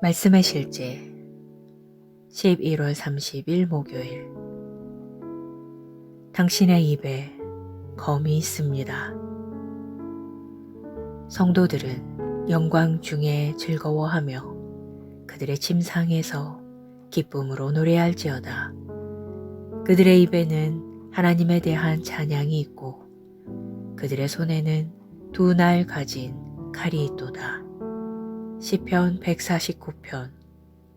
말씀의 실제 11월 30일 목요일. 당신의 입에 검이 있습니다. 성도들은 영광 중에 즐거워하며 그들의 침상에서 기쁨으로 노래할지어다. 그들의 입에는 하나님에 대한 찬양이 있고 그들의 손에는 두 날 가진 칼이 있도다. 시편 149편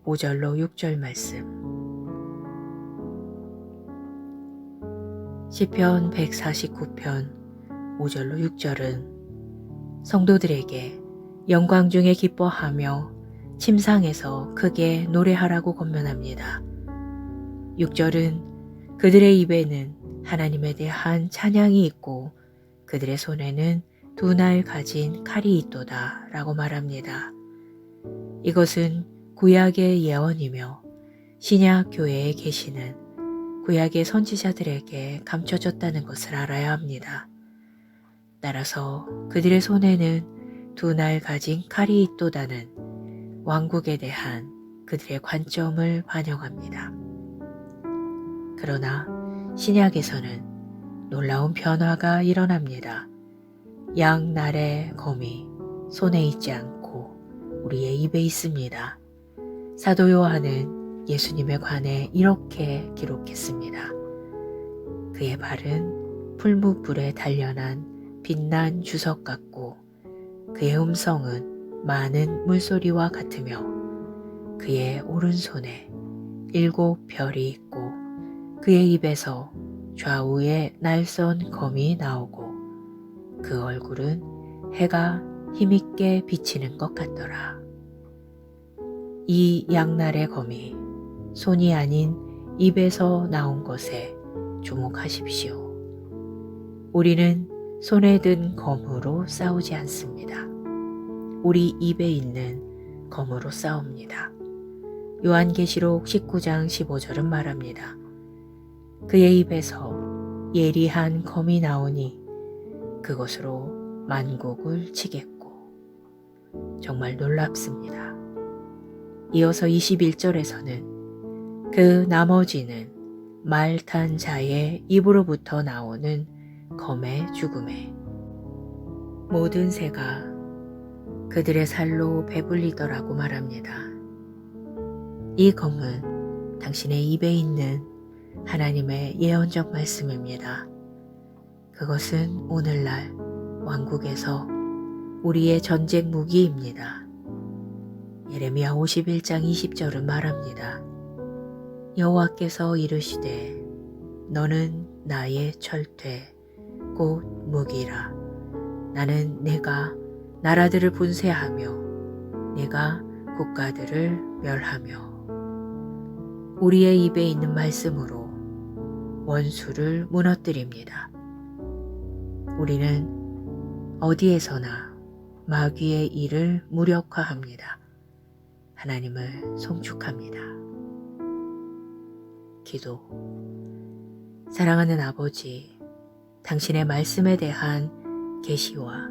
5절로 6절 말씀. 시편 149편 5절로 6절은 성도들에게 영광 중에 기뻐하며 침상에서 크게 노래하라고 권면합니다. 6절은 그들의 입에는 하나님에 대한 찬양이 있고 그들의 손에는 두 날 가진 칼이 있도다 라고 말합니다. 이것은 구약의 예언이며 신약 교회에 계시는 구약의 선지자들에게 감춰졌다는 것을 알아야 합니다. 따라서 그들의 손에는 두 날 가진 칼이 있도다는 왕국에 대한 그들의 관점을 반영합니다. 그러나 신약에서는 놀라운 변화가 일어납니다. 양날의 검이 손에 있지 않고 우리의 입에 있습니다. 사도 요한은 예수님에 관해 이렇게 기록했습니다. 그의 발은 풀무불에 단련한 빛난 주석 같고 그의 음성은 많은 물소리와 같으며 그의 오른손에 7 별이 있고 그의 입에서 좌우에 날선 검이 나오고 그 얼굴은 해가 힘있게 비치는 것 같더라. 이 양날의 검이 손이 아닌 입에서 나온 것에 주목하십시오. 우리는 손에 든 검으로 싸우지 않습니다. 우리 입에 있는 검으로 싸웁니다. 요한계시록 19장 15절은 말합니다. 그의 입에서 예리한 검이 나오니 그것으로 만국을 치겠고. 정말 놀랍습니다. 이어서 21절에서는 그 나머지는 말 탄 자의 입으로부터 나오는 검의 죽음에 모든 새가 그들의 살로 배불리더라고 말합니다. 이 검은 당신의 입에 있는 하나님의 예언적 말씀입니다. 그것은 오늘날 왕국에서 우리의 전쟁 무기입니다. 예레미야 51장 20절은 말합니다. 여호와께서 이르시되 너는 나의 철퇴 곧 무기라. 나는 내가 나라들을 분쇄하며 내가 국가들을 멸하며 우리의 입에 있는 말씀으로 원수를 무너뜨립니다. 우리는 어디에서나 마귀의 일을 무력화합니다. 하나님을 송축합니다. 기도. 사랑하는 아버지, 당신의 말씀에 대한 계시와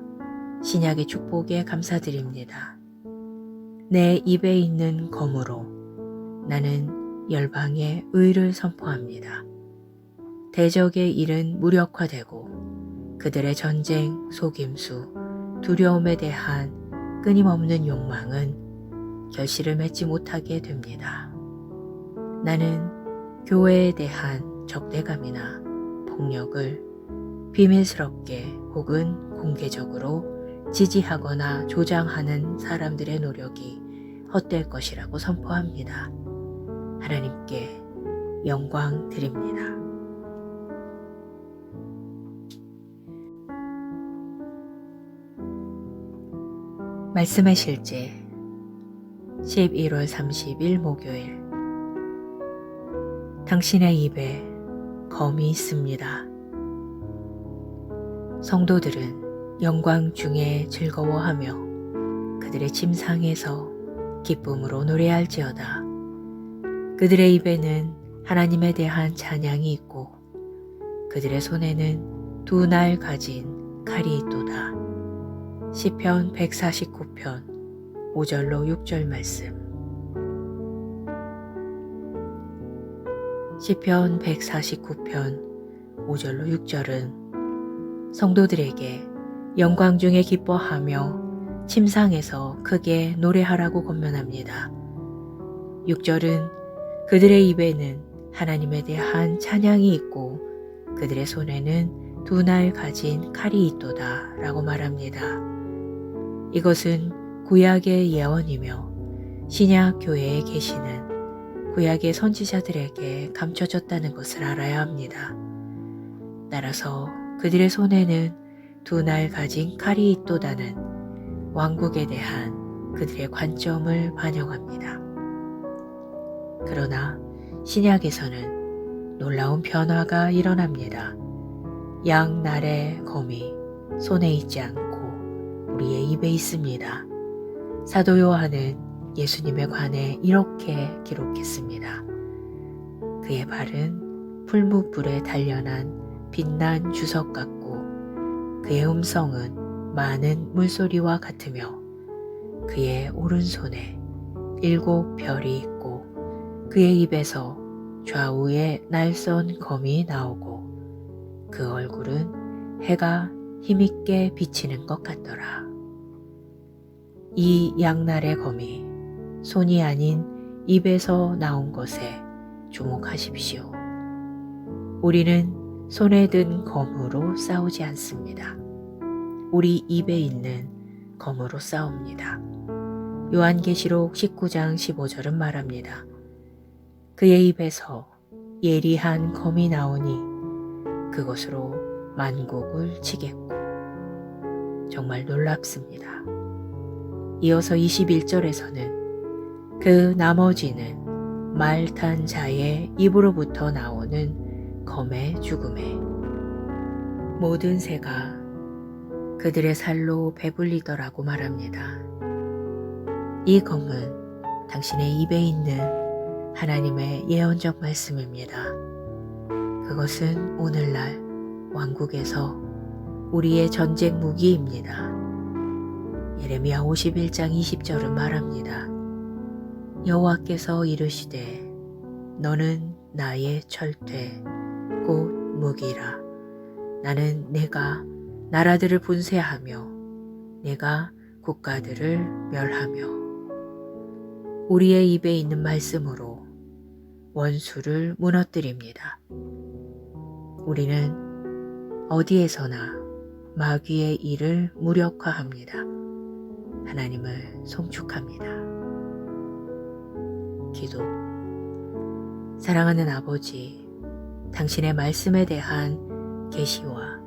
신약의 축복에 감사드립니다. 내 입에 있는 검으로 나는 열방의 의를 선포합니다. 대적의 일은 무력화되고 그들의 전쟁, 속임수, 두려움에 대한 끊임없는 욕망은 결실을 맺지 못하게 됩니다. 나는 교회에 대한 적대감이나 폭력을 비밀스럽게 혹은 공개적으로 지지하거나 조장하는 사람들의 노력이 헛될 것이라고 선포합니다. 하나님께 영광 드립니다. 말씀의 실제 11월 30일 목요일. 당신의 입에 검이 있습니다. 성도들은 영광 중에 즐거워하며 그들의 침상에서 기쁨으로 노래할지어다. 그들의 입에는 하나님에 대한 찬양이 있고 그들의 손에는 두 날 가진 칼이 있도다. 시편 149편 5절로 6절 말씀. 시편 149편 5절로 6절은 성도들에게 영광 중에 기뻐하며 침상에서 크게 노래하라고 권면합니다. 6절은 그들의 입에는 하나님에 대한 찬양이 있고 그들의 손에는 두 날 가진 칼이 있도다 라고 말합니다. 이것은 구약의 예언이며 신약 교회에 계시는 구약의 선지자들에게 감춰졌다는 것을 알아야 합니다. 따라서 그들의 손에는 두 날 가진 칼이 있도다는 왕국에 대한 그들의 관점을 반영합니다. 그러나 신약에서는 놀라운 변화가 일어납니다. 양날의 검이 손에 있지 않고 우리의 입에 있습니다. 사도 요한은 예수님에 관해 이렇게 기록했습니다. 그의 발은 풀무불에 단련한 빛난 주석 같고 그의 음성은 많은 물소리와 같으며 그의 오른손에 7 별이 있고 그의 입에서 좌우에 날선 검이 나오고 그 얼굴은 해가 힘있게 비치는 것 같더라. 이 양날의 검이 손이 아닌 입에서 나온 것에 주목하십시오. 우리는 손에 든 검으로 싸우지 않습니다. 우리 입에 있는 검으로 싸웁니다. 요한계시록 19장 15절은 말합니다. 그의 입에서 예리한 검이 나오니 그것으로 만국을 치겠고. 정말 놀랍습니다. 이어서 21절에서는 그 나머지는 말 탄 자의 입으로부터 나오는 검의 죽음에 모든 새가 그들의 살로 배불리더라고 말합니다. 이 검은 당신의 입에 있는 하나님의 예언적 말씀입니다. 그것은 오늘날 왕국에서 우리의 전쟁 무기입니다. 예레미야 51장 20절은 말합니다. 여호와께서 이르시되 너는 나의 철퇴 곧 무기라. 나는 내가 나라들을 분쇄하며 내가 국가들을 멸하며 우리의 입에 있는 말씀으로 원수를 무너뜨립니다. 우리는 어디에서나 마귀의 일을 무력화합니다. 하나님을 송축합니다. 기도. 사랑하는 아버지, 당신의 말씀에 대한 계시와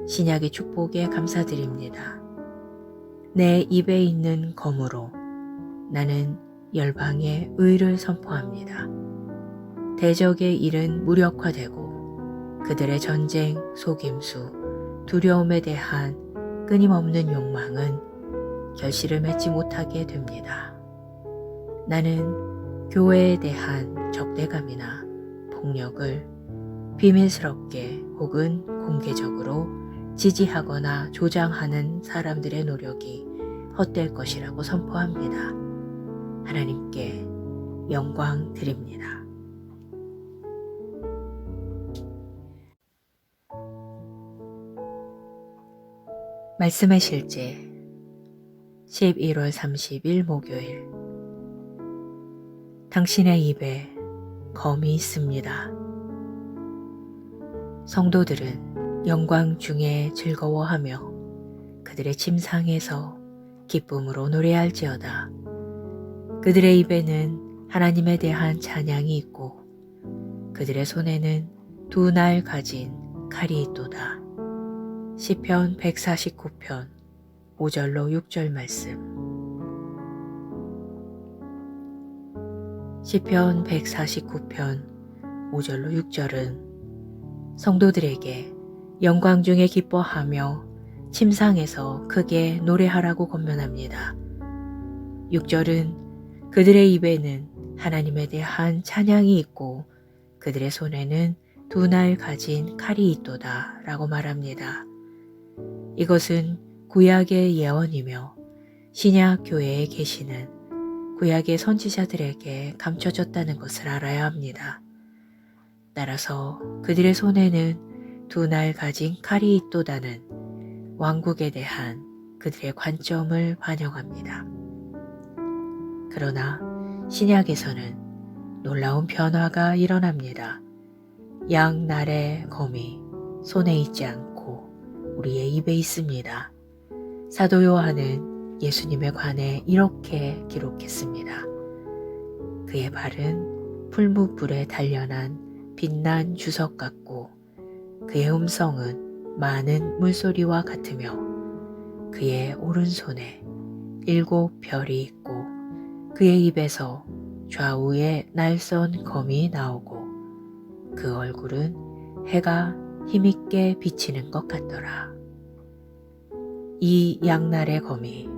신약의 축복에 감사드립니다. 내 입에 있는 검으로 나는 열방의 의를 선포합니다. 대적의 일은 무력화되고 그들의 전쟁, 속임수, 두려움에 대한 끊임없는 욕망은 결실을 맺지 못하게 됩니다. 나는 교회에 대한 적대감이나 폭력을 비밀스럽게 혹은 공개적으로 지지하거나 조장하는 사람들의 노력이 헛될 것이라고 선포합니다. 하나님께 영광 드립니다. 말씀의 실제 11월 30일 목요일. 당신의 입에 검이 있습니다. 성도들은 영광 중에 즐거워하며 그들의 침상에서 기쁨으로 노래할지어다. 그들의 입에는 하나님에 대한 찬양이 있고 그들의 손에는 두 날 가진 칼이 있도다. 시편 149편 5절로 6절 말씀. 시편 149편 5절로 6절은 성도들에게 영광 중에 기뻐하며 침상에서 크게 노래하라고 권면합니다. 6절은 그들의 입에는 하나님에 대한 찬양이 있고 그들의 손에는 두 날 가진 칼이 있도다 라고 말합니다. 이것은 구약의 예언이며 신약 교회에 계시는 구약의 선지자들에게 감춰졌다는 것을 알아야 합니다. 따라서 그들의 손에는 두 날 가진 칼이 있도다는 왕국에 대한 그들의 관점을 반영합니다. 그러나 신약에서는 놀라운 변화가 일어납니다. 양날의 검이 손에 있지 않고 우리의 입에 있습니다. 사도 요한은 예수님에 관해 이렇게 기록했습니다. 그의 발은 풀무불에 단련한 빛난 주석 같고 그의 음성은 많은 물소리와 같으며 그의 오른손에 7 별이 있고 그의 입에서 좌우에 날선 검이 나오고 그 얼굴은 해가 힘있게 비치는 것 같더라. 이 양날의 검이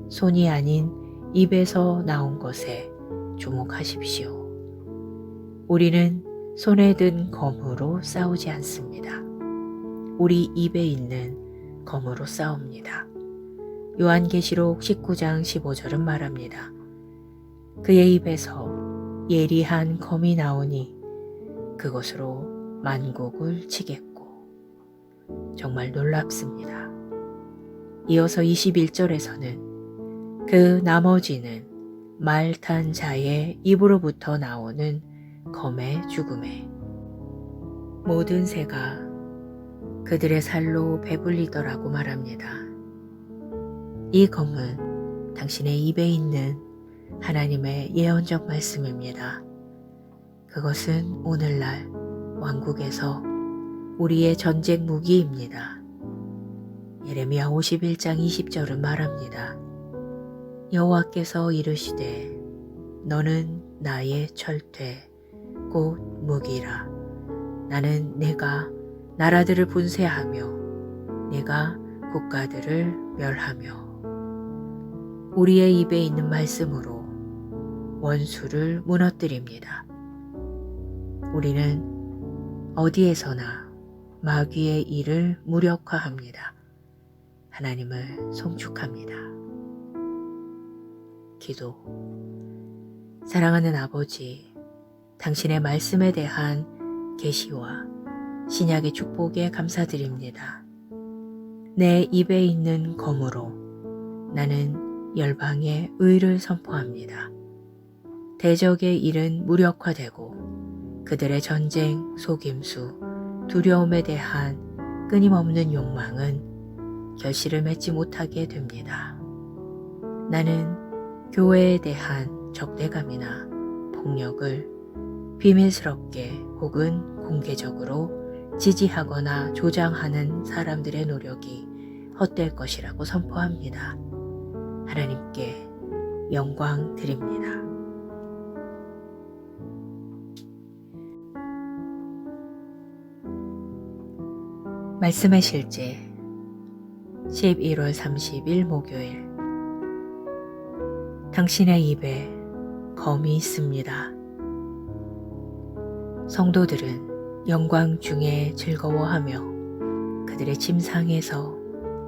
손이 아닌 입에서 나온 것에 주목하십시오. 우리는 손에 든 검으로 싸우지 않습니다. 우리 입에 있는 검으로 싸웁니다. 요한계시록 19장 15절은 말합니다. 그의 입에서 예리한 검이 나오니 그것으로 만국을 치겠고. 정말 놀랍습니다. 이어서 21절에서는 그 나머지는 말 탄 자의 입으로부터 나오는 검의 죽음에 모든 새가 그들의 살로 배불리더라고 말합니다. 이 검은 당신의 입에 있는 하나님의 예언적 말씀입니다. 그것은 오늘날 왕국에서 우리의 전쟁 무기입니다. 예레미야 51장 20절은 말합니다. 여호와께서 이르시되 너는 나의 철퇴 곧 무기라. 나는 내가 나라들을 분쇄하며 내가 국가들을 멸하며 우리의 입에 있는 말씀으로 원수를 무너뜨립니다. 우리는 어디에서나 마귀의 일을 무력화합니다. 하나님을 송축합니다. 기도. 사랑하는 아버지, 당신의 말씀에 대한 계시와 신약의 축복에 감사드립니다. 내 입에 있는 검으로 나는 열방의 의를 선포합니다. 대적의 일은 무력화되고 그들의 전쟁, 속임수, 두려움에 대한 끊임없는 욕망은 결실을 맺지 못하게 됩니다. 나는 교회에 대한 적대감이나 폭력을 비밀스럽게 혹은 공개적으로 지지하거나 조장하는 사람들의 노력이 헛될 것이라고 선포합니다. 하나님께 영광 드립니다. 말씀의 실제 11월 30일 목요일. 당신의 입에 검이 있습니다. 성도들은 영광 중에 즐거워하며 그들의 침상에서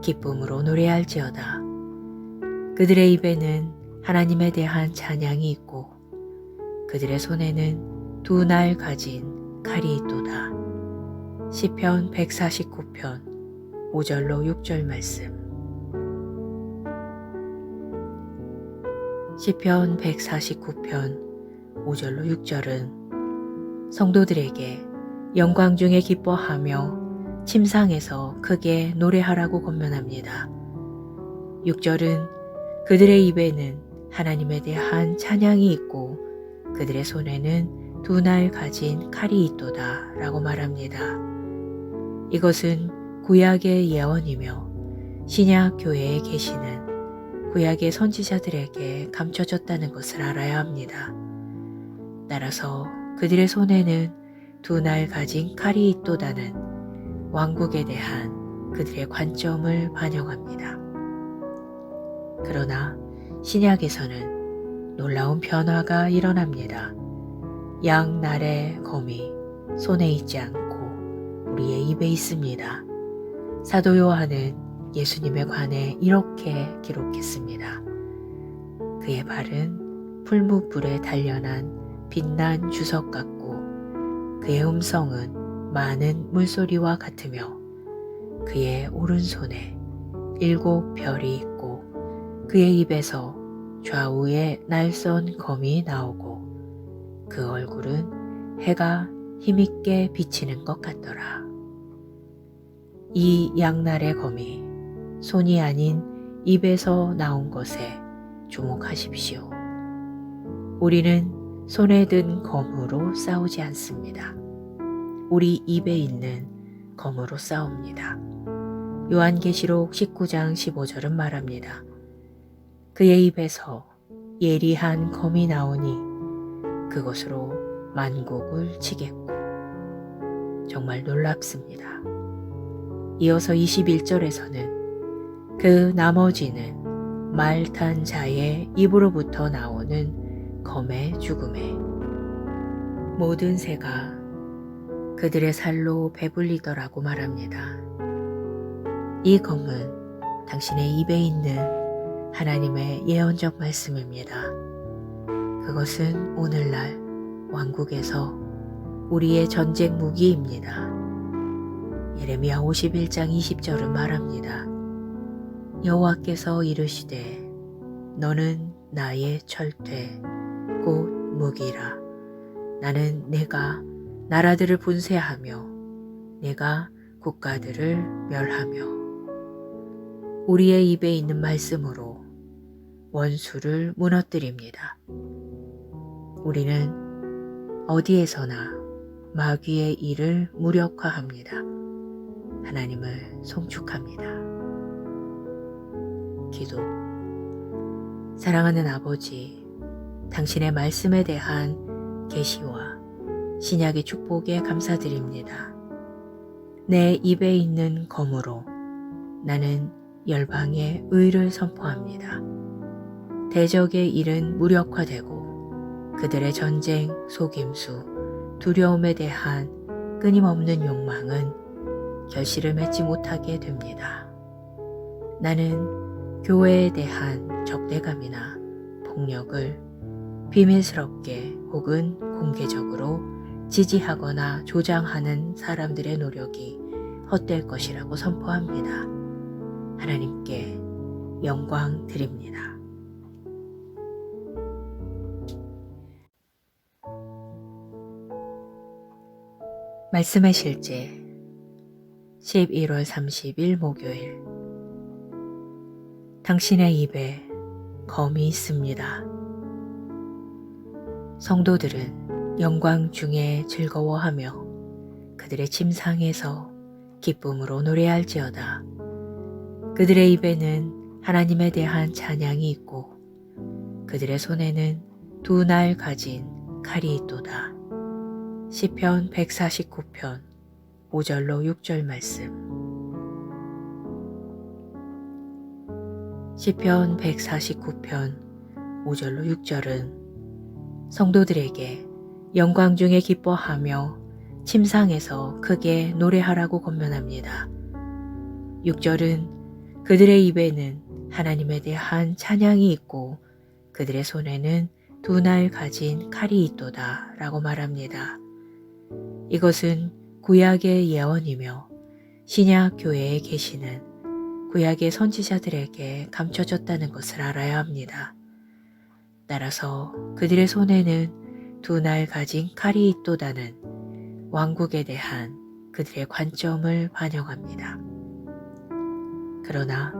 기쁨으로 노래할지어다. 그들의 입에는 하나님에 대한 찬양이 있고 그들의 손에는 두 날 가진 칼이 있도다. 시편 149편 5절로 6절 말씀. 시편 149편 5절로 6절은 성도들에게 영광 중에 기뻐하며 침상에서 크게 노래하라고 권면합니다. 6절은 그들의 입에는 하나님에 대한 찬양이 있고 그들의 손에는 두 날 가진 칼이 있도다 라고 말합니다. 이것은 구약의 예언이며 신약 교회에 계시는 구약의 선지자들에게 감춰졌다는 것을 알아야 합니다. 따라서 그들의 손에는 두 날 가진 칼이 있도다는 왕국에 대한 그들의 관점을 반영합니다. 그러나 신약에서는 놀라운 변화가 일어납니다. 양날의 검이 손에 있지 않고 우리의 입에 있습니다. 사도 요한은 예수님에 관해 이렇게 기록했습니다. 그의 발은 풀무불에 단련한 빛난 주석 같고 그의 음성은 많은 물소리와 같으며 그의 오른손에 7별이 있고 그의 입에서 좌우에 날선 검이 나오고 그 얼굴은 해가 힘있게 비치는 것 같더라. 이 양날의 검이 손이 아닌 입에서 나온 것에 주목하십시오. 우리는 손에 든 검으로 싸우지 않습니다. 우리 입에 있는 검으로 싸웁니다. 요한계시록 19장 15절은 말합니다. 그의 입에서 예리한 검이 나오니 그것으로 만국을 치겠고. 정말 놀랍습니다. 이어서 21절에서는 그 나머지는 말 탄 자의 입으로부터 나오는 검의 죽음에 모든 새가 그들의 살로 배불리더라고 말합니다. 이 검은 당신의 입에 있는 하나님의 예언적 말씀입니다. 그것은 오늘날 왕국에서 우리의 전쟁 무기입니다. 예레미야 51장 20절은 말합니다. 여호와께서 이르시되 너는 나의 철퇴 곧 무기라. 나는 내가 나라들을 분쇄하며 내가 국가들을 멸하며 우리의 입에 있는 말씀으로 원수를 무너뜨립니다. 우리는 어디에서나 마귀의 일을 무력화합니다. 하나님을 송축합니다. 기도. 사랑하는 아버지, 당신의 말씀에 대한 계시와 신약의 축복에 감사드립니다. 내 입에 있는 검으로 나는 열방의 의를 선포합니다. 대적의 일은 무력화되고 그들의 전쟁, 속임수, 두려움에 대한 끊임없는 욕망은 결실을 맺지 못하게 됩니다. 나는 교회에 대한 적대감이나 폭력을 비밀스럽게 혹은 공개적으로 지지하거나 조장하는 사람들의 노력이 헛될 것이라고 선포합니다. 하나님께 영광 드립니다. 말씀의 실제 11월 30일 목요일. 당신의 입에 검이 있습니다. 성도들은 영광 중에 즐거워하며 그들의 침상에서 기쁨으로 노래할지어다. 그들의 입에는 하나님에 대한 찬양이 있고 그들의 손에는 2날 가진 칼이 있도다. 시편 149편 5절로 6절 말씀. 시편 149편 5절로 6절은 성도들에게 영광 중에 기뻐하며 침상에서 크게 노래하라고 권면합니다. 6절은 그들의 입에는 하나님에 대한 찬양이 있고 그들의 손에는 2날 가진 칼이 있도다 라고 말합니다. 이것은 구약의 예언이며 신약 교회에 계시는 구약의 선지자들에게 감춰졌다는 것을 알아야 합니다. 따라서 그들의 손에는 2날 가진 칼이 있도다는 왕국에 대한 그들의 관점을 반영합니다. 그러나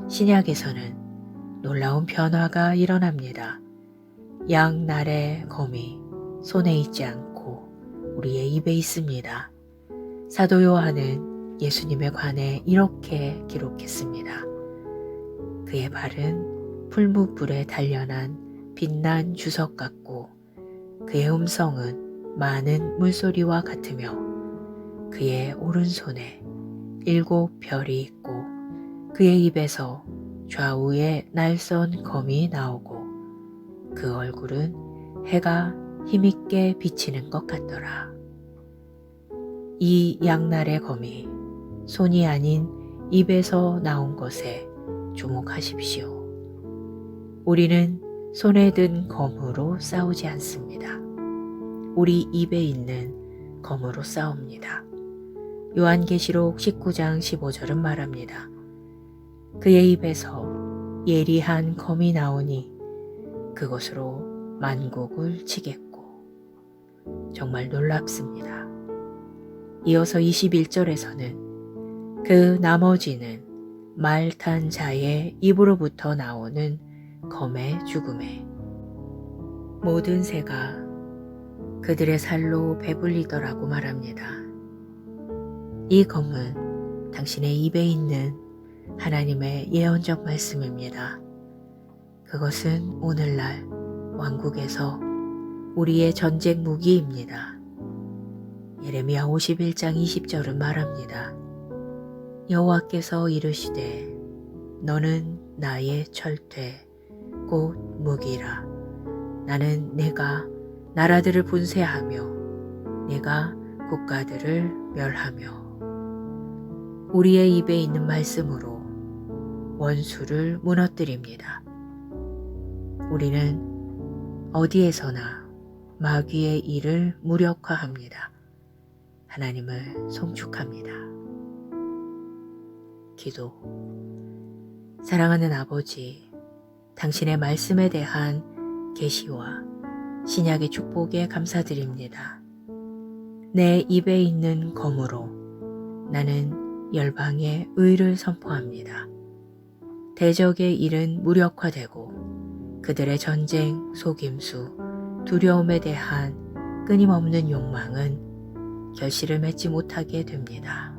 신약에서는 놀라운 변화가 일어납니다. 양날의 검이 손에 있지 않고 우리의 입에 있습니다. 사도 요한은 예수님에 관해 이렇게 기록했습니다. 그의 발은 풀무불에 단련한 빛난 주석 같고 그의 음성은 많은 물소리와 같으며 그의 오른손에 7별이 있고 그의 입에서 좌우에 날선 검이 나오고 그 얼굴은 해가 힘있게 비치는 것 같더라. 이 양날의 검이 손이 아닌 입에서 나온 것에 주목하십시오. 우리는 손에 든 검으로 싸우지 않습니다. 우리 입에 있는 검으로 싸웁니다. 요한계시록 19장 15절은 말합니다. 그의 입에서 예리한 검이 나오니 그것으로 만국을 치겠고. 정말 놀랍습니다. 이어서 21절에서는 그 나머지는 말 탄 자의 입으로부터 나오는 검의 죽음에 모든 새가 그들의 살로 배불리더라고 말합니다. 이 검은 당신의 입에 있는 하나님의 예언적 말씀입니다. 그것은 오늘날 왕국에서 우리의 전쟁 무기입니다. 예레미야 51장 20절은 말합니다. 여호와께서 이르시되 너는 나의 철퇴 곧 무기라. 나는 내가 나라들을 분쇄하며 내가 국가들을 멸하며 우리의 입에 있는 말씀으로 원수를 무너뜨립니다. 우리는 어디에서나 마귀의 일을 무력화합니다. 하나님을 송축합니다. 기도. 사랑하는 아버지, 당신의 말씀에 대한 계시와 신약의 축복에 감사드립니다. 내 입에 있는 검으로 나는 열방의 의를 선포합니다. 대적의 일은 무력화되고 그들의 전쟁, 속임수, 두려움에 대한 끊임없는 욕망은 결실을 맺지 못하게 됩니다.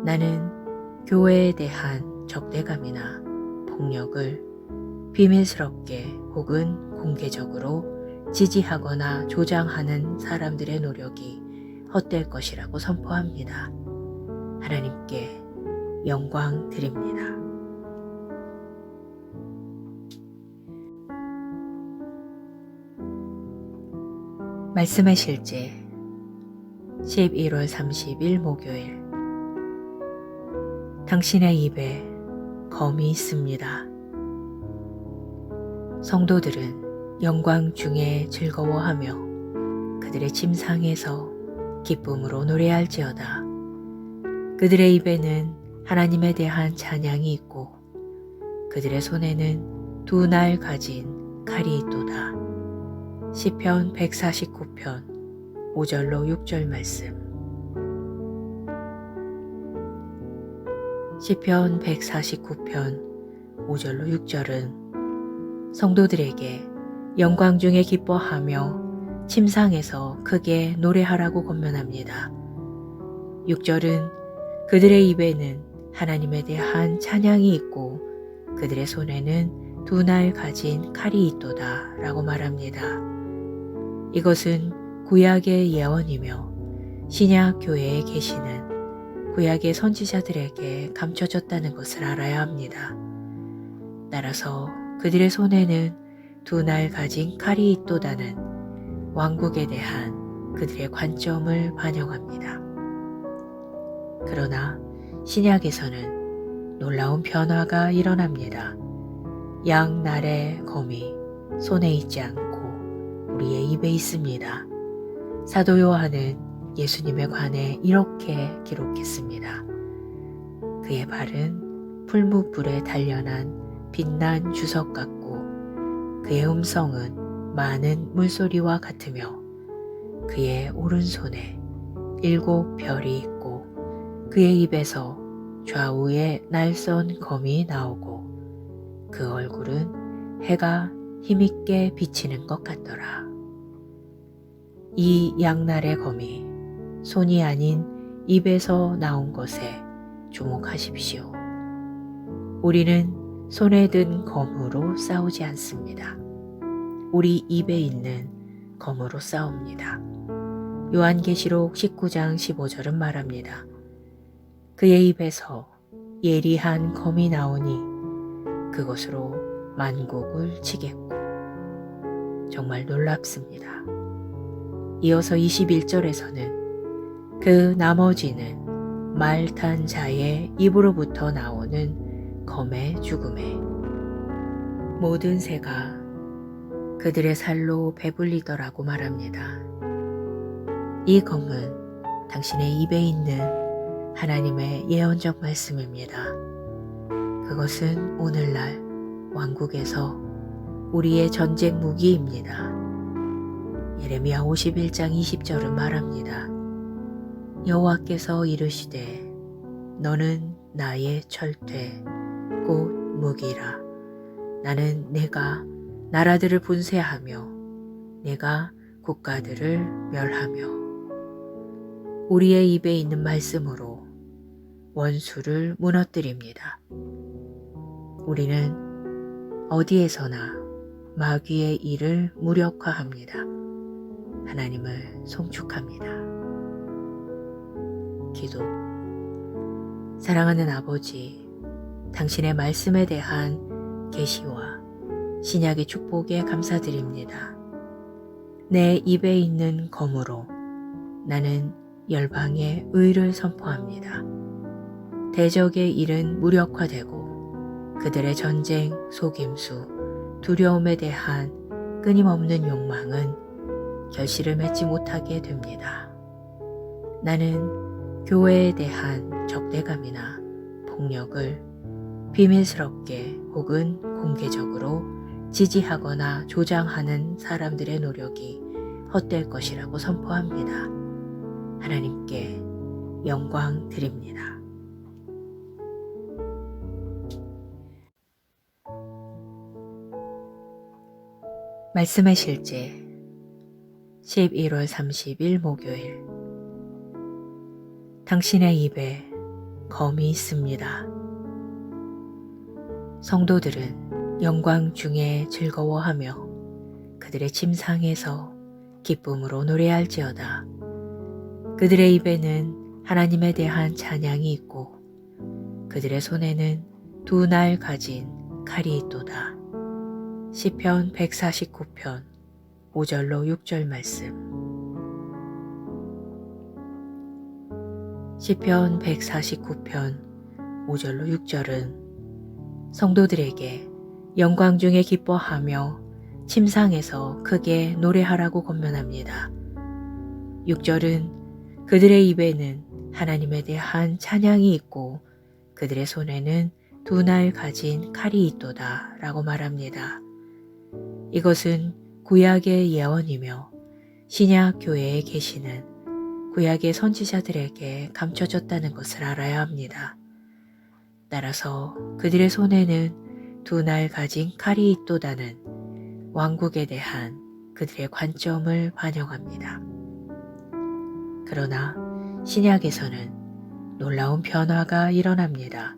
나는 교회에 대한 적대감이나 폭력을 비밀스럽게 혹은 공개적으로 지지하거나 조장하는 사람들의 노력이 헛될 것이라고 선포합니다. 하나님께 영광 드립니다. 말씀의 실제 11월 30일 목요일. 당신의 입에 검이 있습니다. 성도들은 영광 중에 즐거워하며 그들의 침상에서 기쁨으로 노래할지어다. 그들의 입에는 하나님에 대한 찬양이 있고 그들의 손에는 두 날 가진 칼이 있도다. 시편 149편 5절로 6절 말씀. 시편 149편 5절로 6절은 성도들에게 영광 중에 기뻐하며 침상에서 크게 노래하라고 권면합니다. 6절은 그들의 입에는 하나님에 대한 찬양이 있고 그들의 손에는 두 날 가진 칼이 있도다 라고 말합니다. 이것은 구약의 예언이며 신약 교회에 계시는 구약의 선지자들에게 감춰졌다는 것을 알아야 합니다. 따라서 그들의 손에는 두 날 가진 칼이 있도다는 왕국에 대한 그들의 관점을 반영합니다. 그러나 신약에서는 놀라운 변화가 일어납니다. 양날의 검이 손에 있지 않고 우리의 입에 있습니다. 사도 요한은 예수님에 관해 이렇게 기록했습니다. 그의 발은 풀무불에 단련한 빛난 주석 같고 그의 음성은 많은 물소리와 같으며 그의 오른손에 7 별이 있고 그의 입에서 좌우에 날선 검이 나오고 그 얼굴은 해가 힘있게 비치는 것 같더라. 이 양날의 검이 손이 아닌 입에서 나온 것에 주목하십시오. 우리는 손에 든 검으로 싸우지 않습니다. 우리 입에 있는 검으로 싸웁니다. 요한계시록 19장 15절은 말합니다. 그의 입에서 예리한 검이 나오니 그것으로 만국을 치겠고. 정말 놀랍습니다. 이어서 21절에서는 그 나머지는 말 탄 자의 입으로부터 나오는 검의 죽음에 모든 새가 그들의 살로 배불리더라고 말합니다. 이 검은 당신의 입에 있는 하나님의 예언적 말씀입니다. 그것은 오늘날 왕국에서 우리의 전쟁 무기입니다. 예레미야 51장 20절은 말합니다. 여호와께서 이르시되 너는 나의 철퇴 곧 무기라. 나는 내가 나라들을 분쇄하며 내가 국가들을 멸하며 우리의 입에 있는 말씀으로 원수를 무너뜨립니다. 우리는 어디에서나 마귀의 일을 무력화합니다. 하나님을 송축합니다. 기도. 사랑하는 아버지, 당신의 말씀에 대한 계시와 신약의 축복에 감사드립니다. 내 입에 있는 검으로 나는 열방의 의를 선포합니다. 대적의 일은 무력화되고 그들의 전쟁, 속임수, 두려움에 대한 끊임없는 욕망은 결실을 맺지 못하게 됩니다. 나는 교회에 대한 적대감이나 폭력을 비밀스럽게 혹은 공개적으로 지지하거나 조장하는 사람들의 노력이 헛될 것이라고 선포합니다. 하나님께 영광 드립니다. 말씀의 실제 11월 30일 목요일. 당신의 입에 검이 있습니다. 성도들은 영광 중에 즐거워하며 그들의 침상에서 기쁨으로 노래할지어다. 그들의 입에는 하나님에 대한 찬양이 있고 그들의 손에는 두 날 가진 칼이 있도다. 시편 149편 5절로 6절 말씀. 시편 149편 5절로 6절은 성도들에게 영광 중에 기뻐하며 침상에서 크게 노래하라고 권면합니다. 6절은 그들의 입에는 하나님에 대한 찬양이 있고 그들의 손에는 두 날 가진 칼이 있도다 라고 말합니다. 이것은 구약의 예언이며 신약 교회에 계시는 구약의 선지자들에게 감춰졌다는 것을 알아야 합니다. 따라서 그들의 손에는 두 날 가진 칼이 있도다는 왕국에 대한 그들의 관점을 반영합니다. 그러나 신약에서는 놀라운 변화가 일어납니다.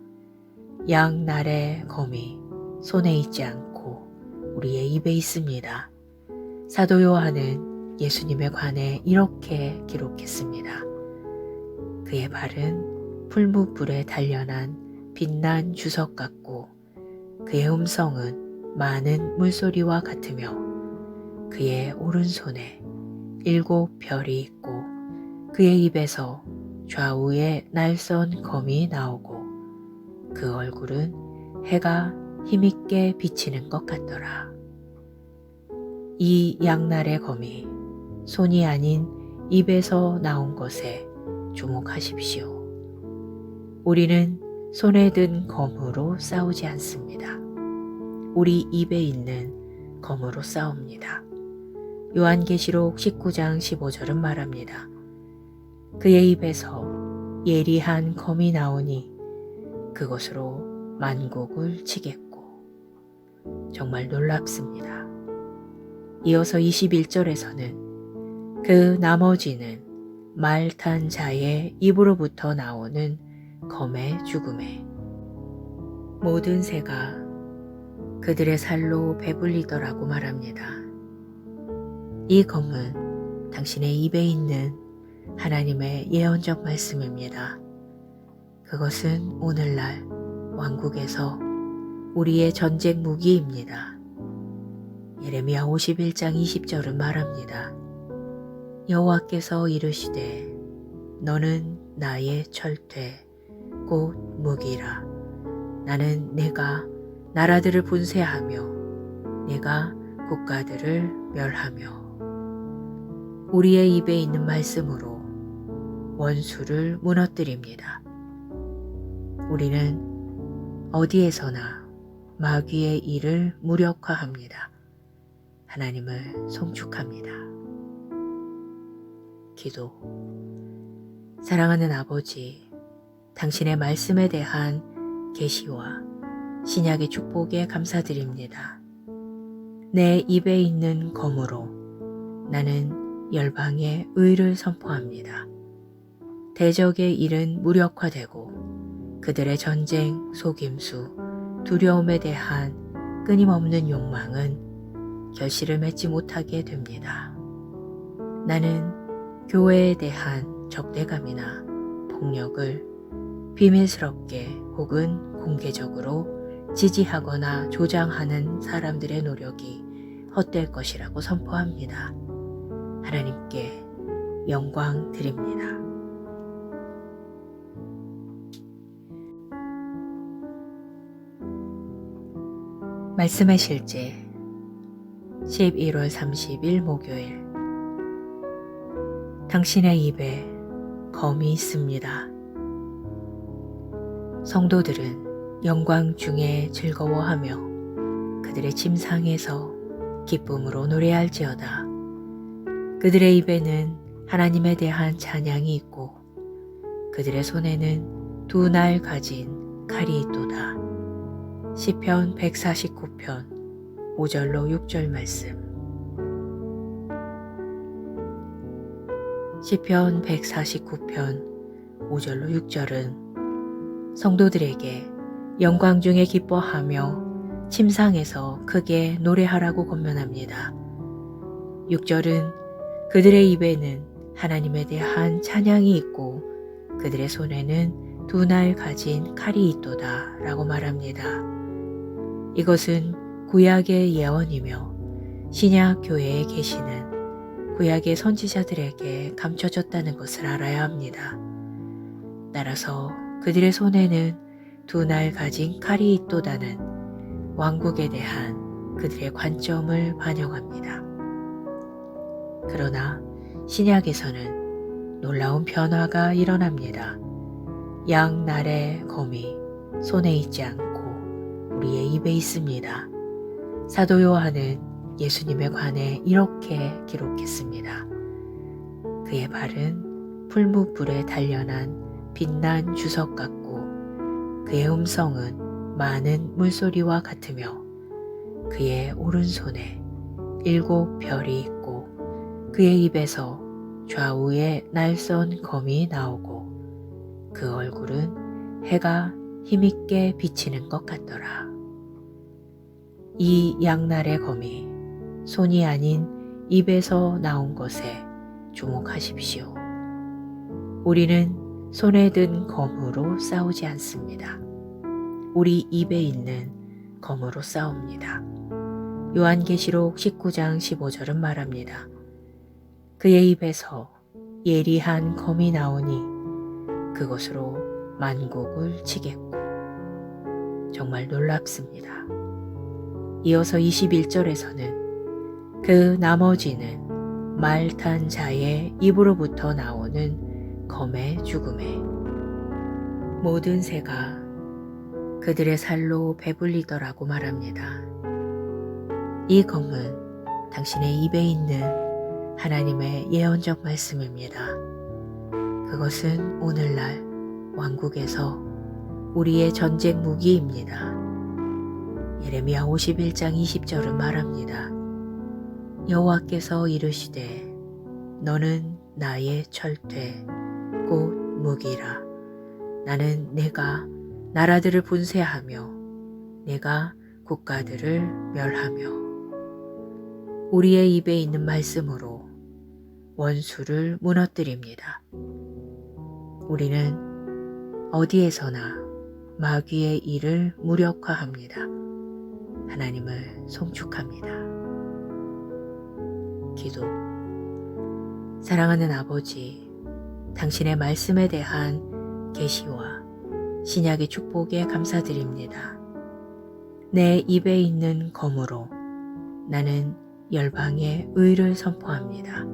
양날의 검이 손에 있지 않고 우리의 입에 있습니다. 사도 요한은 예수님에 관해 이렇게 기록했습니다. 그의 발은 풀무불에 단련한 빛난 주석 같고 그의 음성은 많은 물소리와 같으며 그의 오른손에 7 별이 있고 그의 입에서 좌우에 날선 검이 나오고 그 얼굴은 해가 힘있게 비치는 것 같더라. 이 양날의 검이 손이 아닌 입에서 나온 것에 주목하십시오. 우리는 손에 든 검으로 싸우지 않습니다. 우리 입에 있는 검으로 싸웁니다. 요한계시록 19장 15절은 말합니다. 그의 입에서 예리한 검이 나오니 그것으로 만국을 치겠고. 정말 놀랍습니다. 이어서 21절에서는 그 나머지는 말 탄 자의 입으로부터 나오는 검의 죽음에 모든 새가 그들의 살로 배불리더라고 말합니다. 이 검은 당신의 입에 있는 하나님의 예언적 말씀입니다. 그것은 오늘날 왕국에서 우리의 전쟁 무기입니다. 예레미야 51장 20절은 말합니다. 여호와께서 이르시되 너는 나의 철퇴 곧 무기라. 나는 내가 나라들을 분쇄하며 내가 국가들을 멸하며 우리의 입에 있는 말씀으로 원수를 무너뜨립니다. 우리는 어디에서나 마귀의 일을 무력화합니다. 하나님을 송축합니다. 기도. 사랑하는 아버지, 당신의 말씀에 대한 계시와 신약의 축복에 감사드립니다. 내 입에 있는 검으로 나는 열방의 의를 선포합니다. 대적의 일은 무력화되고 그들의 전쟁, 속임수, 두려움에 대한 끊임없는 욕망은 결실을 맺지 못하게 됩니다. 나는 교회에 대한 적대감이나 폭력을 비밀스럽게 혹은 공개적으로 지지하거나 조장하는 사람들의 노력이 헛될 것이라고 선포합니다. 하나님께 영광 드립니다. 말씀의 실제 11월 30일 목요일. 당신의 입에 검이 있습니다. 성도들은 영광 중에 즐거워하며 그들의 침상에서 기쁨으로 노래할지어다. 그들의 입에는 하나님에 대한 찬양이 있고 그들의 손에는 두 날 가진 칼이 있도다. 시편 149편 5절로 6절 말씀. 시편 149편 5절로 6절은 성도들에게 영광 중에 기뻐하며 침상에서 크게 노래하라고 권면합니다. 6절은 그들의 입에는 하나님에 대한 찬양이 있고 그들의 손에는 두 날 가진 칼이 있도다 라고 말합니다. 이것은 구약의 예언이며 신약 교회에 계시는 구약의 선지자들에게 감춰졌다는 것을 알아야 합니다. 따라서 그들의 손에는 두 날 가진 칼이 있도다는 왕국에 대한 그들의 관점을 반영합니다. 그러나 신약에서는 놀라운 변화가 일어납니다. 양날의 검이 손에 있지 않고 우리의 입에 있습니다. 사도 요한은 예수님에 관해 이렇게 기록했습니다. 그의 발은 풀무불에 단련한 빛난 주석 같고 그의 음성은 많은 물소리와 같으며 그의 오른손에 7 별이 있고 그의 입에서 좌우에 날선 검이 나오고 그 얼굴은 해가 힘있게 비치는 것 같더라. 이 양날의 검이 손이 아닌 입에서 나온 것에 주목하십시오. 우리는 손에 든 검으로 싸우지 않습니다. 우리 입에 있는 검으로 싸웁니다. 요한계시록 19장 15절은 말합니다. 그의 입에서 예리한 검이 나오니 그것으로 만국을 치겠고. 정말 놀랍습니다. 이어서 21절에서는 그 나머지는 말 탄 자의 입으로부터 나오는 검의 죽음에 모든 새가 그들의 살로 배불리더라고 말합니다. 이 검은 당신의 입에 있는 하나님의 예언적 말씀입니다. 그것은 오늘날 왕국에서 우리의 전쟁 무기입니다. 예레미야 51장 20절은 말합니다. 여호와께서 이르시되 너는 나의 철퇴 곧 무기라. 나는 내가 나라들을 분쇄하며 내가 국가들을 멸하며 우리의 입에 있는 말씀으로 원수를 무너뜨립니다. 우리는 어디에서나 마귀의 일을 무력화합니다. 하나님을 송축합니다. 기도. 사랑하는 아버지, 당신의 말씀에 대한 계시와 신약의 축복에 감사드립니다. 내 입에 있는 검으로 나는 열방의 의를 선포합니다.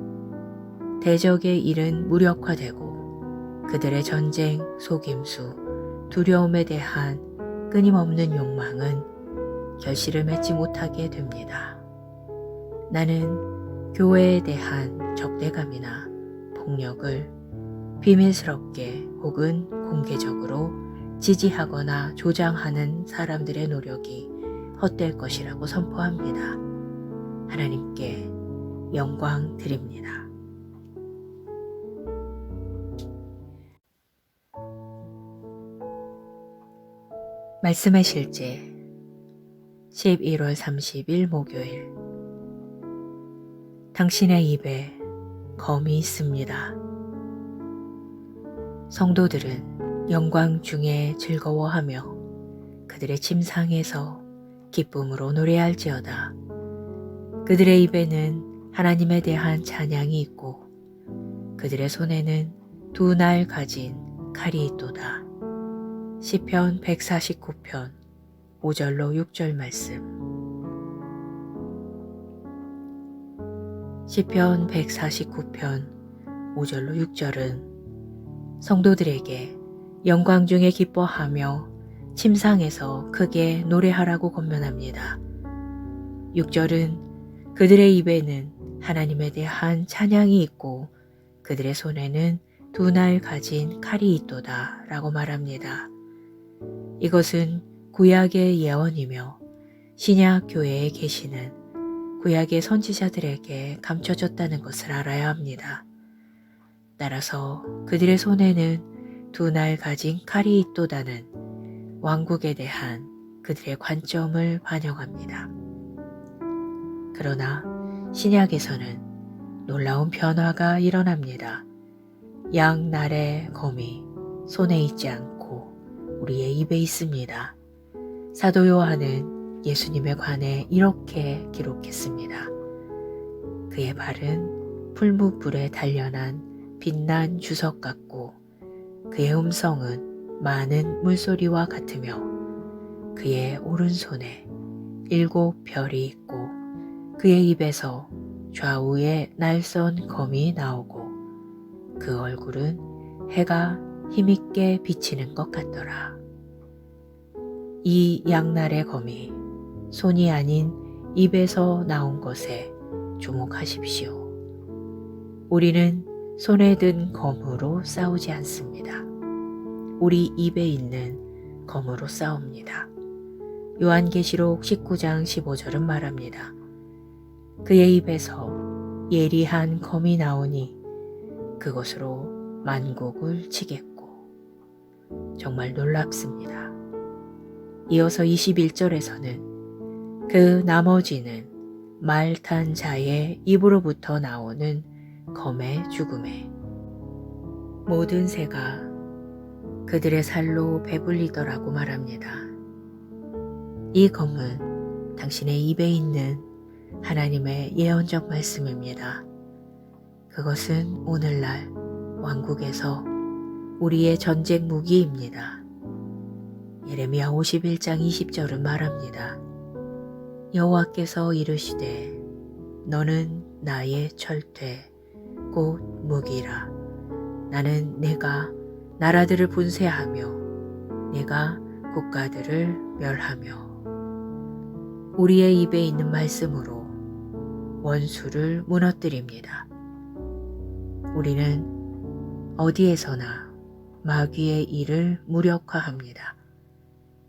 대적의 일은 무력화되고 그들의 전쟁, 속임수, 두려움에 대한 끊임없는 욕망은 결실을 맺지 못하게 됩니다. 나는 교회에 대한 적대감이나 폭력을 비밀스럽게 혹은 공개적으로 지지하거나 조장하는 사람들의 노력이 헛될 것이라고 선포합니다. 하나님께 영광 드립니다. 말씀의 실제 11월 30일 목요일. 당신의 입에 검이 있습니다. 성도들은 영광 중에 즐거워하며 그들의 침상에서 기쁨으로 노래할지어다. 그들의 입에는 하나님에 대한 찬양이 있고 그들의 손에는 두 날 가진 칼이 있도다. 시편 149편 5절로 6절 말씀. 시편 149편 5절로 6절은 성도들에게 영광 중에 기뻐하며 침상에서 크게 노래하라고 권면합니다. 6절은 그들의 입에는 하나님에 대한 찬양이 있고 그들의 손에는 두 날 가진 칼이 있도다 라고 말합니다. 이것은 구약의 예언이며 신약 교회에 계시는 구약의 선지자들에게 감춰졌다는 것을 알아야 합니다. 따라서 그들의 손에는 두 날 가진 칼이 있도다는 왕국에 대한 그들의 관점을 반영합니다. 그러나 신약에서는 놀라운 변화가 일어납니다. 양날의 검이 손에 있지 않고 우리의 입에 있습니다. 사도 요한은 예수님에 관해 이렇게 기록했습니다. 그의 발은 풀무불에 단련한 빛난 주석 같고 그의 음성은 많은 물소리와 같으며 그의 오른손에 7별이 있고 그의 입에서 좌우에 날선 검이 나오고 그 얼굴은 해가 힘있게 비치는 것 같더라. 이 양날의 검이 손이 아닌 입에서 나온 것에 주목하십시오. 우리는 손에 든 검으로 싸우지 않습니다. 우리 입에 있는 검으로 싸웁니다. 요한계시록 19장 15절은 말합니다. 그의 입에서 예리한 검이 나오니 그것으로 만국을 치겠고. 정말 놀랍습니다. 이어서 21절에서는 그 나머지는 말 탄 자의 입으로부터 나오는 검의 죽음에 모든 새가 그들의 살로 배불리더라고 말합니다. 이 검은 당신의 입에 있는 하나님의 예언적 말씀입니다. 그것은 오늘날 왕국에서 우리의 전쟁 무기입니다. 예레미야 51장 20절은 말합니다. 여호와께서 이르시되 너는 나의 철퇴 곧 무기라. 나는 내가 나라들을 분쇄하며 내가 국가들을 멸하며 우리의 입에 있는 말씀으로 원수를 무너뜨립니다. 우리는 어디에서나 마귀의 일을 무력화합니다.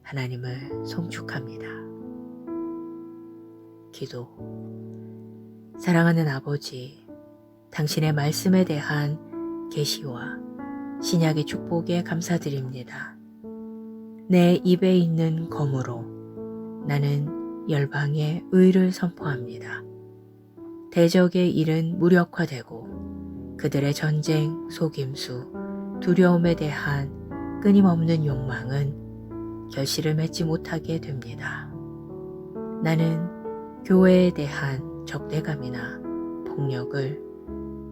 하나님을 송축합니다. 기도. 사랑하는 아버지, 당신의 말씀에 대한 계시와 신약의 축복에 감사드립니다. 내 입에 있는 검으로 나는 열방의 의를 선포합니다. 대적의 일은 무력화되고 그들의 전쟁, 속임수, 두려움에 대한 끊임없는 욕망은 결실을 맺지 못하게 됩니다. 나는 교회에 대한 적대감이나 폭력을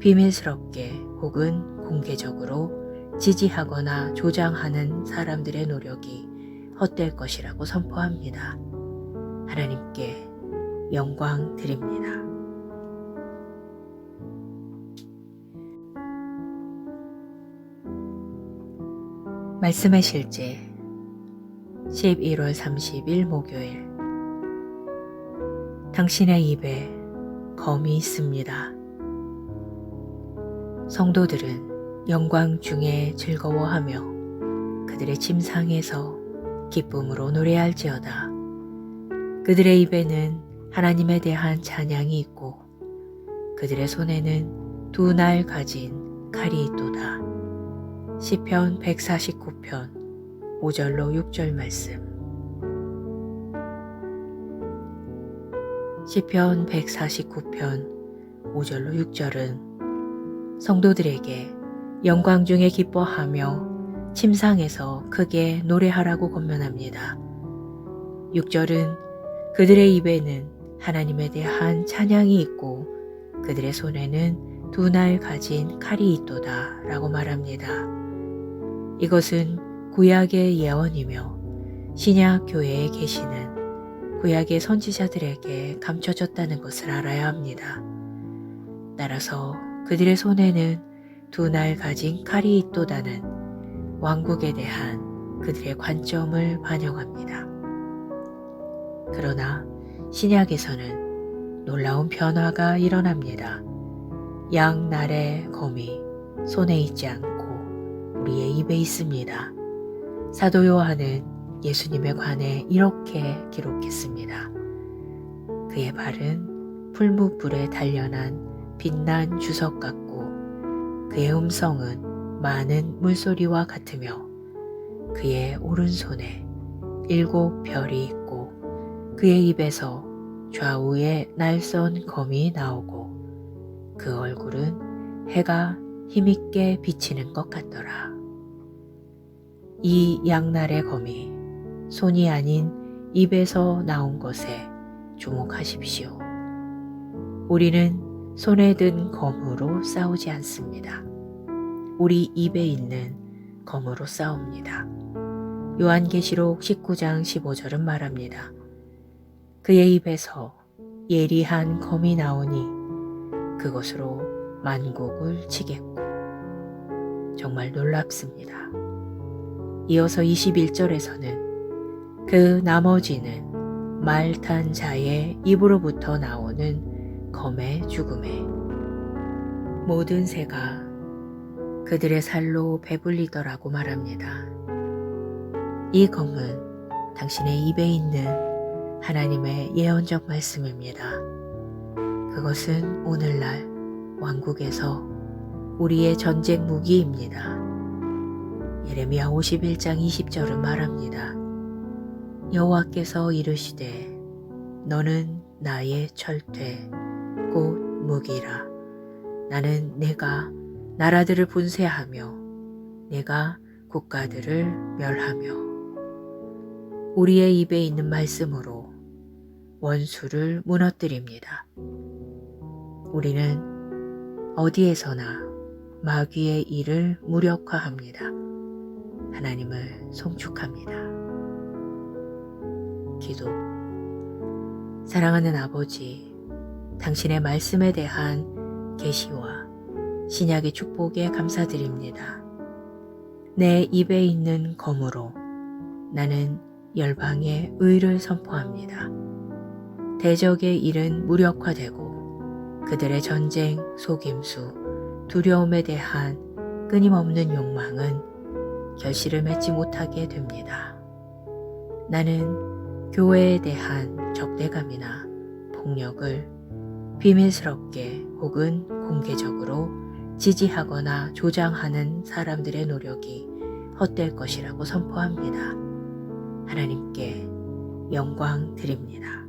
비밀스럽게 혹은 공개적으로 지지하거나 조장하는 사람들의 노력이 헛될 것이라고 선포합니다. 하나님께 영광 드립니다. 말씀의 실제 11월 30일 목요일. 당신의 입에 검이 있습니다. 성도들은 영광 중에 즐거워하며 그들의 침상에서 기쁨으로 노래할지어다. 그들의 입에는 하나님에 대한 찬양이 있고 그들의 손에는 두 날 가진 칼이 있도다. 시편 149편 5절로 6절 말씀. 시편 149편 5절로 6절은 성도들에게 영광 중에 기뻐하며 침상에서 크게 노래하라고 권면합니다. 6절은 그들의 입에는 하나님에 대한 찬양이 있고 그들의 손에는 두 날 가진 칼이 있도다 라고 말합니다. 이것은 구약의 예언이며 신약 교회에 계시는 구약의 선지자들에게 감춰졌다는 것을 알아야 합니다. 따라서 그들의 손에는 두 날 가진 칼이 있도다는 왕국에 대한 그들의 관점을 반영합니다. 그러나 신약에서는 놀라운 변화가 일어납니다. 양날의 검이 손에 있지 않고 우리의 입에 있습니다. 사도 요한은 예수님에 관해 이렇게 기록했습니다. 그의 발은 풀무불에 단련한 빛난 주석 같고 그의 음성은 많은 물소리와 같으며 그의 오른손에 7 별이 있고 그의 입에서 좌우에 날선 검이 나오고 그 얼굴은 해가 힘있게 비치는 것 같더라. 이 양날의 검이 손이 아닌 입에서 나온 것에 주목하십시오. 우리는 손에 든 검으로 싸우지 않습니다. 우리 입에 있는 검으로 싸웁니다. 요한계시록 19장 15절은 말합니다. 그의 입에서 예리한 검이 나오니 그것으로 만국을 치겠고. 정말 놀랍습니다. 이어서 21절에서는 그 나머지는 말 탄 자의 입으로부터 나오는 검의 죽음에 모든 새가 그들의 살로 배불리더라고 말합니다. 이 검은 당신의 입에 있는 하나님의 예언적 말씀입니다. 그것은 오늘날 왕국에서 우리의 전쟁 무기입니다. 예레미야 51장 20절은 말합니다. 여호와께서 이르시되 너는 나의 철퇴 곧 무기라. 나는 내가 나라들을 분쇄하며 내가 국가들을 멸하며 우리의 입에 있는 말씀으로 원수를 무너뜨립니다. 우리는 어디에서나 마귀의 일을 무력화합니다. 하나님을 송축합니다. 기도. 사랑하는 아버지, 당신의 말씀에 대한 계시와 신약의 축복에 감사드립니다. 내 입에 있는 검으로 나는 열방의 의를 선포합니다. 대적의 일은 무력화되고 그들의 전쟁, 속임수, 두려움에 대한 끊임없는 욕망은 결실을 맺지 못하게 됩니다. 나는 교회에 대한 적대감이나 폭력을 비밀스럽게 혹은 공개적으로 지지하거나 조장하는 사람들의 노력이 헛될 것이라고 선포합니다. 하나님께 영광 드립니다.